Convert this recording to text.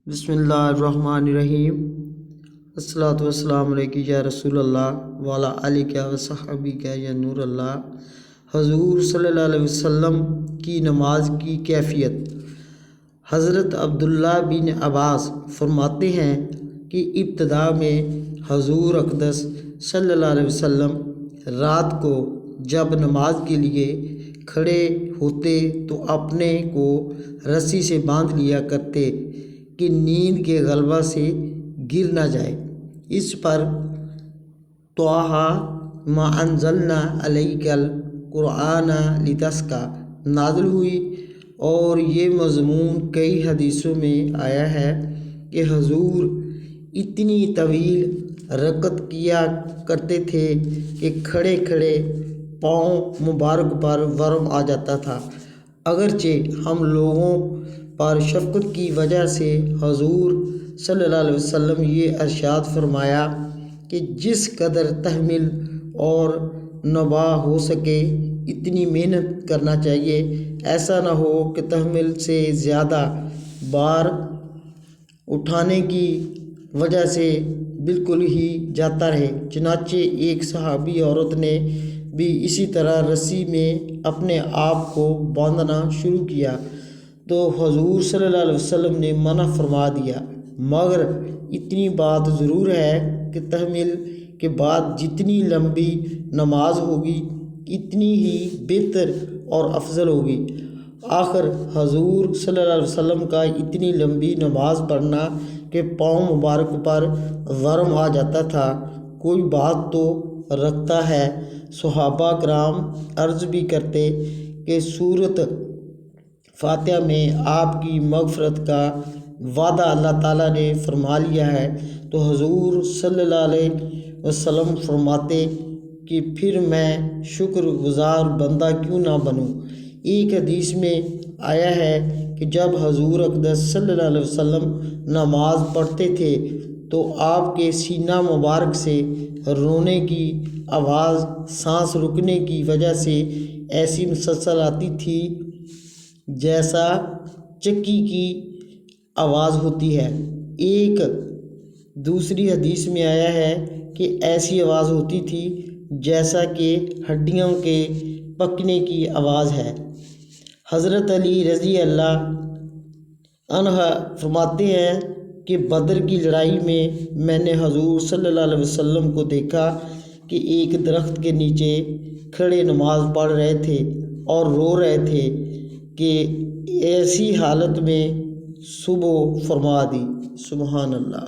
بسم اللہ الرحمن الرحیم۔ الصلاۃ والسلام علیکہ یا رسول اللہ وعلی آلہ و صحبہ یا نور اللہ۔ حضور صلی اللہ علیہ وسلم کی نماز کی کیفیت۔ حضرت عبداللہ بن عباس فرماتے ہیں کہ ابتدا میں حضور اقدس صلی اللہ علیہ وسلم رات کو جب نماز کے لیے کھڑے ہوتے تو اپنے کو رسی سے باندھ لیا کرتے کہ نیند کے غلبہ سے گر نہ جائے۔ اس پر طٰہٰ ما انزلنا علیک القرآن لتشقیٰ نازل ہوئی، اور یہ مضمون کئی حدیثوں میں آیا ہے کہ حضور اتنی طویل رکعت کیا کرتے تھے کہ کھڑے کھڑے پاؤں مبارک پر ورم آ جاتا تھا۔ اگرچہ ہم لوگوں پر شفقت کی وجہ سے حضور صلی اللہ علیہ وسلم یہ ارشاد فرمایا کہ جس قدر تحمل اور نباہ ہو سکے اتنی محنت کرنا چاہیے، ایسا نہ ہو کہ تحمل سے زیادہ بار اٹھانے کی وجہ سے بالکل ہی جاتا رہے۔ چنانچہ ایک صحابی عورت نے بھی اسی طرح رسی میں اپنے آپ کو باندھنا شروع کیا تو حضور صلی اللہ علیہ وسلم نے منع فرما دیا، مگر اتنی بات ضرور ہے کہ تحمل کے بعد جتنی لمبی نماز ہوگی اتنی ہی بہتر اور افضل ہوگی۔ آخر حضور صلی اللہ علیہ وسلم کا اتنی لمبی نماز پڑھنا کہ پاؤں مبارک پر ورم آ جاتا تھا کوئی بات تو رکھتا ہے۔ صحابہ کرام عرض بھی کرتے کہ سورۃ فاتحہ میں آپ کی مغفرت کا وعدہ اللہ تعالیٰ نے فرما لیا ہے، تو حضور صلی اللہ علیہ وسلم فرماتے کہ پھر میں شکر گزار بندہ کیوں نہ بنوں۔ ایک حدیث میں آیا ہے کہ جب حضور اقدس صلی اللہ علیہ وسلم نماز پڑھتے تھے تو آپ کے سینہ مبارک سے رونے کی آواز سانس رکنے کی وجہ سے ایسی مسلسل آتی تھی جیسا چکی کی آواز ہوتی ہے۔ ایک دوسری حدیث میں آیا ہے کہ ایسی آواز ہوتی تھی جیسا کہ ہڈیوں کے پکنے کی آواز ہے۔ حضرت علی رضی اللہ عنہ فرماتے ہیں کہ بدر کی لڑائی میں نے حضور صلی اللہ علیہ وسلم کو دیکھا کہ ایک درخت کے نیچے کھڑے نماز پڑھ رہے تھے اور رو رہے تھے کہ ایسی حالت میں صبح فرما دی۔ سبحان اللہ۔